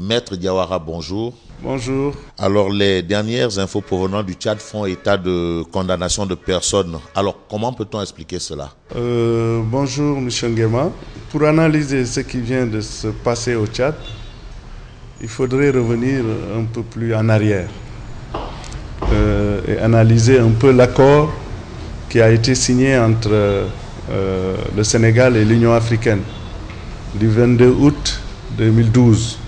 Maître Diawara, bonjour. Bonjour. Alors, les dernières infos provenant du Tchad font état de condamnation de personnes. Alors, comment peut-on expliquer cela? Bonjour, M. Nguema. Pour analyser ce qui vient de se passer au Tchad, il faudrait revenir un peu plus en arrière et analyser un peu l'accord qui a été signé entre le Sénégal et l'Union africaine du 22 août 2012,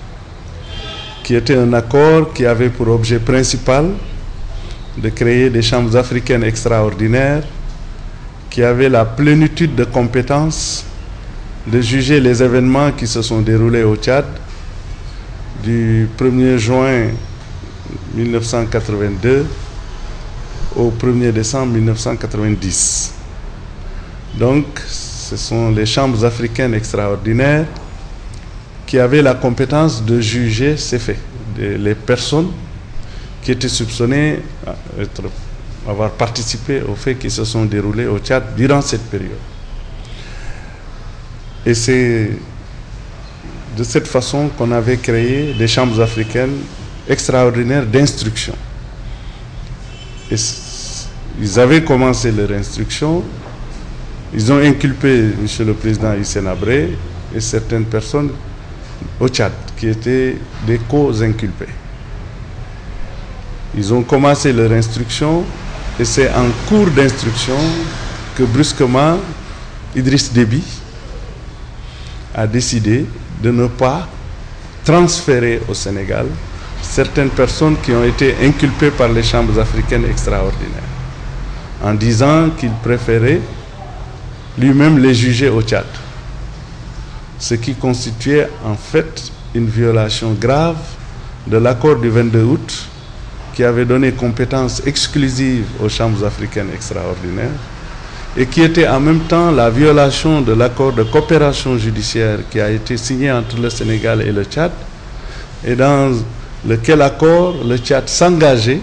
qui était un accord qui avait pour objet principal de créer des chambres africaines extraordinaires qui avaient la plénitude de compétences de juger les événements qui se sont déroulés au Tchad du 1er juin 1982 au 1er décembre 1990. Donc, ce sont les chambres africaines extraordinaires qui avaient la compétence de juger ces faits, les personnes qui étaient soupçonnées avoir participé aux faits qui se sont déroulés au Tchad durant cette période. Et c'est de cette façon qu'on avait créé des chambres africaines extraordinaires d'instruction. Et ils avaient commencé leur instruction, ils ont inculpé M. le Président Hissène Habré et certaines personnes au Tchad qui étaient des co-inculpés. Ils ont commencé leur instruction et c'est en cours d'instruction que brusquement Idriss Déby a décidé de ne pas transférer au Sénégal certaines personnes qui ont été inculpées par les chambres africaines extraordinaires, en disant qu'il préférait lui-même les juger au Tchad, ce qui constituait en fait une violation grave de l'accord du 22 août qui avait donné compétence exclusive aux chambres africaines extraordinaires et qui était en même temps la violation de l'accord de coopération judiciaire qui a été signé entre le Sénégal et le Tchad, et dans lequel accord le Tchad s'engageait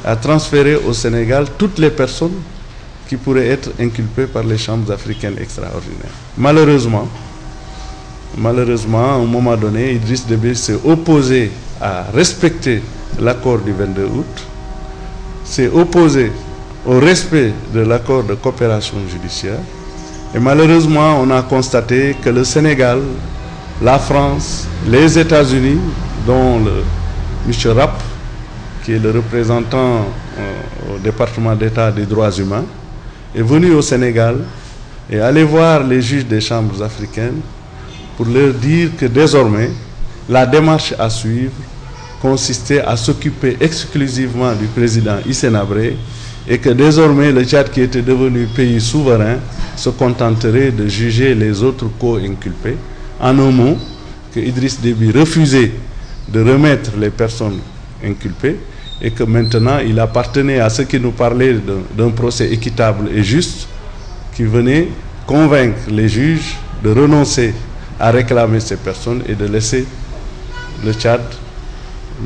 à transférer au Sénégal toutes les personnes qui pourraient être inculpées par les chambres africaines extraordinaires. Malheureusement, à un moment donné, Idriss Déby s'est opposé à respecter l'accord du 22 août, s'est opposé au respect de l'accord de coopération judiciaire, et malheureusement, on a constaté que le Sénégal, la France, les États-Unis, dont M. Rapp, qui est le représentant au département d'État des droits humains, est venu au Sénégal et allé voir les juges des chambres africaines pour leur dire que désormais, la démarche à suivre consistait à s'occuper exclusivement du président Hissène Habré et que désormais le Tchad, qui était devenu pays souverain, se contenterait de juger les autres co-inculpés. En un mot, que Idriss Déby refusait de remettre les personnes inculpées et que maintenant il appartenait à ceux qui nous parlaient d'un procès équitable et juste, qui venait convaincre les juges de renoncer à réclamer ces personnes et de laisser le Tchad,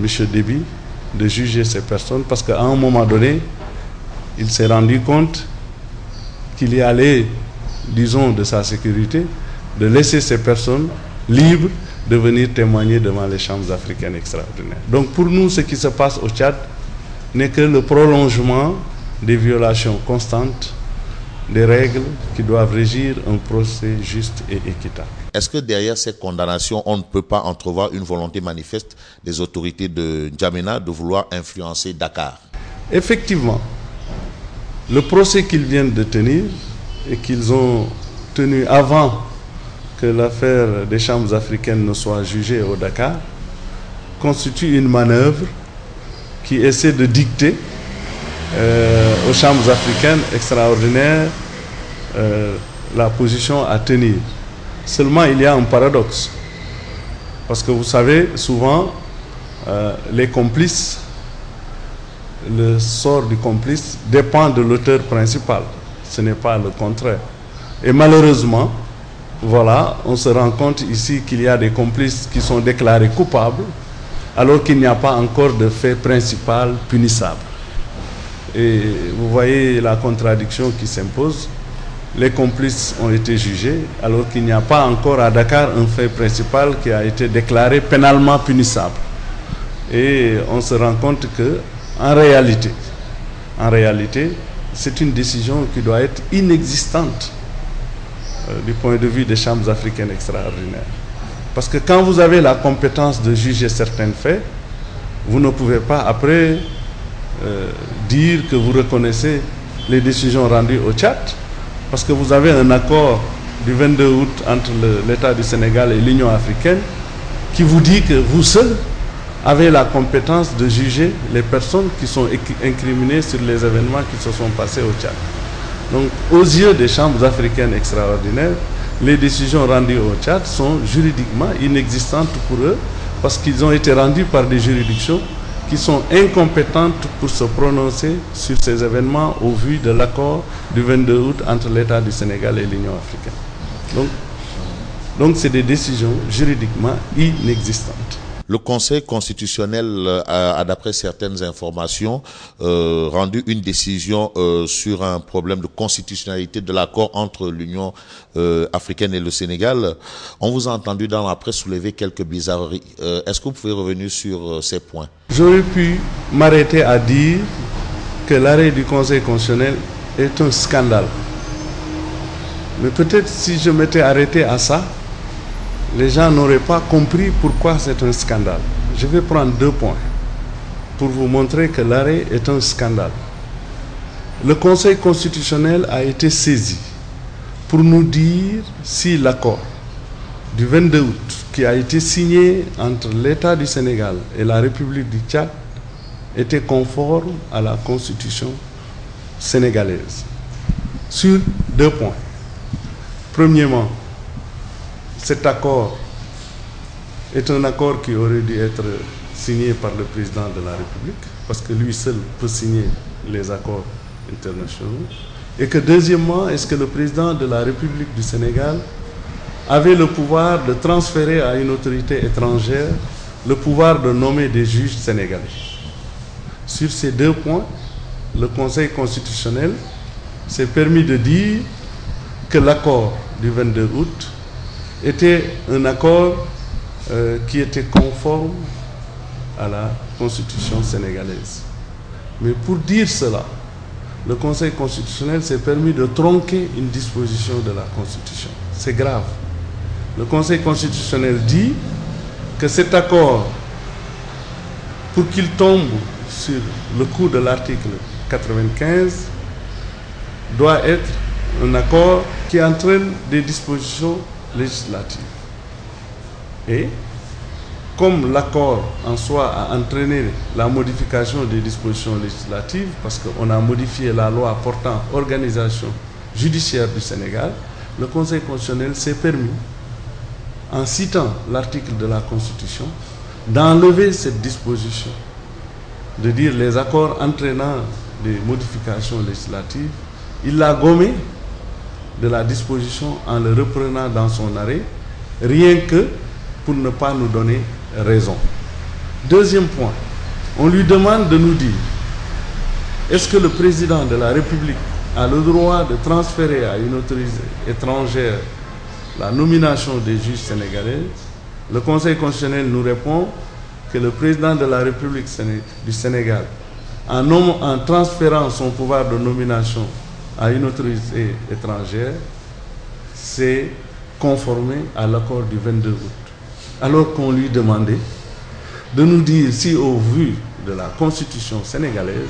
M. Déby, de juger ces personnes, parce qu'à un moment donné, il s'est rendu compte qu'il y allait, disons, de sa sécurité, de laisser ces personnes libres de venir témoigner devant les chambres africaines extraordinaires. Donc pour nous, ce qui se passe au Tchad n'est que le prolongement des violations constantes des règles qui doivent régir un procès juste et équitable. Est-ce que derrière ces condamnations, on ne peut pas entrevoir une volonté manifeste des autorités de N'Djamena de vouloir influencer Dakar? Effectivement, le procès qu'ils viennent de tenir et qu'ils ont tenu avant que l'affaire des chambres africaines ne soit jugée au Dakar constitue une manœuvre qui essaie de dicter aux chambres africaines extraordinaires la position à tenir. Seulement, il y a un paradoxe. Parce que vous savez, souvent, les complices, le sort du complice dépend de l'auteur principal. Ce n'est pas le contraire. Et malheureusement, voilà, on se rend compte ici qu'il y a des complices qui sont déclarés coupables alors qu'il n'y a pas encore de fait principal punissable. Et vous voyez la contradiction qui s'impose. les complices ont été jugés, alors qu'il n'y a pas encore à Dakar un fait principal qui a été déclaré pénalement punissable. Et on se rend compte que, en réalité, c'est une décision qui doit être inexistante du point de vue des chambres africaines extraordinaires. Parce que quand vous avez la compétence de juger certains faits, vous ne pouvez pas après dire que vous reconnaissez les décisions rendues au Tchad, parce que vous avez un accord du 22 août entre l'État du Sénégal et l'Union africaine qui vous dit que vous seul avez la compétence de juger les personnes qui sont incriminées sur les événements qui se sont passés au Tchad. Donc, aux yeux des chambres africaines extraordinaires, les décisions rendues au Tchad sont juridiquement inexistantes pour eux parce qu'ils ont été rendus par des juridictions qui sont incompétentes pour se prononcer sur ces événements au vu de l'accord du 22 août entre l'État du Sénégal et l'Union africaine. Donc c'est des décisions juridiquement inexistantes. Le Conseil constitutionnel a, d'après certaines informations, rendu une décision sur un problème de constitutionnalité de l'accord entre l'Union africaine et le Sénégal. On vous a entendu dans la presse soulever quelques bizarreries. Est-ce que vous pouvez revenir sur ces points? J'aurais pu m'arrêter à dire que l'arrêt du Conseil constitutionnel est un scandale. Mais peut-être si je m'étais arrêté à ça, les gens n'auraient pas compris pourquoi c'est un scandale. Je vais prendre 2 points pour vous montrer que l'arrêt est un scandale. Le Conseil constitutionnel a été saisi pour nous dire si l'accord du 22 août qui a été signé entre l'État du Sénégal et la République du Tchad était conforme à la Constitution sénégalaise. Sur 2 points. Premièrement, cet accord est un accord qui aurait dû être signé par le président de la République, parce que lui seul peut signer les accords internationaux. Et que deuxièmement, est-ce que le président de la République du Sénégal avait le pouvoir de transférer à une autorité étrangère le pouvoir de nommer des juges sénégalais. Sur ces 2 points, le Conseil constitutionnel s'est permis de dire que l'accord du 22 août était un accord qui était conforme à la Constitution sénégalaise. Mais pour dire cela, le Conseil constitutionnel s'est permis de tronquer une disposition de la Constitution. C'est grave. Le Conseil constitutionnel dit que cet accord, pour qu'il tombe sur le coup de l'article 95, doit être un accord qui entraîne des dispositions législatives. Et comme l'accord en soi a entraîné la modification des dispositions législatives, parce qu'on a modifié la loi portant organisation judiciaire du Sénégal, le Conseil constitutionnel s'est permis, en citant l'article de la Constitution, d'enlever cette disposition, de dire les accords entraînant des modifications législatives. Il l'a gommé de la disposition en le reprenant dans son arrêt, rien que pour ne pas nous donner raison. Deuxième point, on lui demande de nous dire, est-ce que le président de la République a le droit de transférer à une autorité étrangère la nomination des juges sénégalais? Le Conseil constitutionnel nous répond que le président de la République du Sénégal, en transférant son pouvoir de nomination à une autorité étrangère, s'est conformé à l'accord du 22 août. Alors qu'on lui demandait de nous dire si, au vu de la Constitution sénégalaise,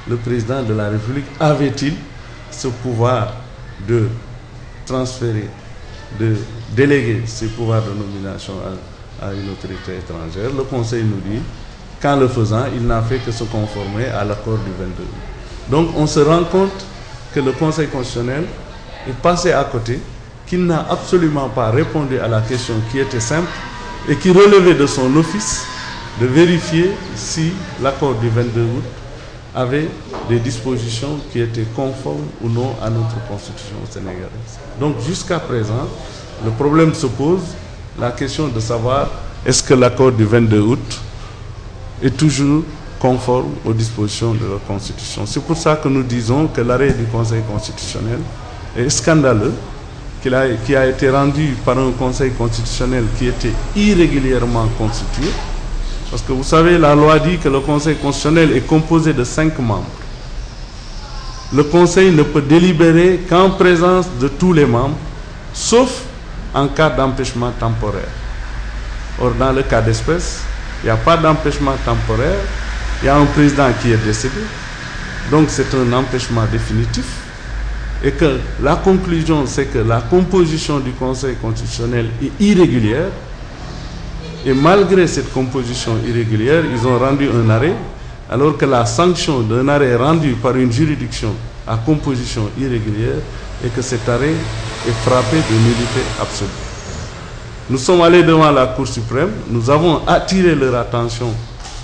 le président de la République avait-il ce pouvoir de transférer, de déléguer ses pouvoirs de nomination à une autorité étrangère. Le Conseil nous dit qu'en le faisant, il n'a fait que se conformer à l'accord du 22 août. Donc on se rend compte que le Conseil constitutionnel est passé à côté, qu'il n'a absolument pas répondu à la question qui était simple et qui relevait de son office de vérifier si l'accord du 22 août avait des dispositions qui étaient conformes ou non à notre constitution sénégalaise. Donc jusqu'à présent, le problème se pose, la question de savoir est-ce que l'accord du 22 août est toujours conforme aux dispositions de la Constitution. C'est pour ça que nous disons que l'arrêt du Conseil constitutionnel est scandaleux, qui a été rendu par un conseil constitutionnel qui était irrégulièrement constitué. Parce que vous savez, la loi dit que le conseil constitutionnel est composé de 5 membres. Le conseil ne peut délibérer qu'en présence de tous les membres, sauf en cas d'empêchement temporaire. Or, dans le cas d'espèce, il n'y a pas d'empêchement temporaire, il y a un président qui est décédé, donc c'est un empêchement définitif, et que la conclusion, c'est que la composition du Conseil constitutionnel est irrégulière, et malgré cette composition irrégulière, ils ont rendu un arrêt, alors que la sanction d'un arrêt rendu par une juridiction à composition irrégulière et que cet arrêt est frappé de nullité absolue. Nous sommes allés devant la Cour suprême, nous avons attiré leur attention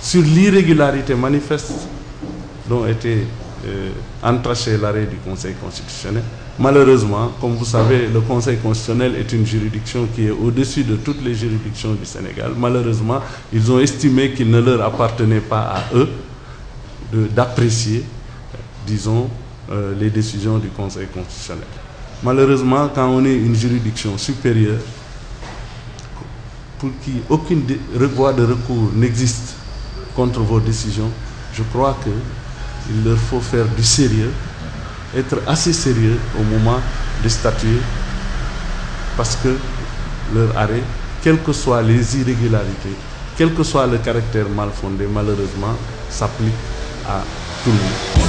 sur l'irrégularité manifeste dont était entaché l'arrêt du Conseil constitutionnel. Malheureusement, comme vous savez, le Conseil constitutionnel est une juridiction qui est au-dessus de toutes les juridictions du Sénégal. Malheureusement, ils ont estimé qu'il ne leur appartenait pas à eux d'apprécier, disons, les décisions du Conseil constitutionnel. Malheureusement, quand on est une juridiction supérieure, pour qui aucune voie de recours n'existe contre vos décisions, je crois qu'il leur faut faire du sérieux, être assez sérieux au moment de statuer, parce que leur arrêt, quelles que soient les irrégularités, quel que soit le caractère mal fondé, malheureusement, s'applique à tout le monde.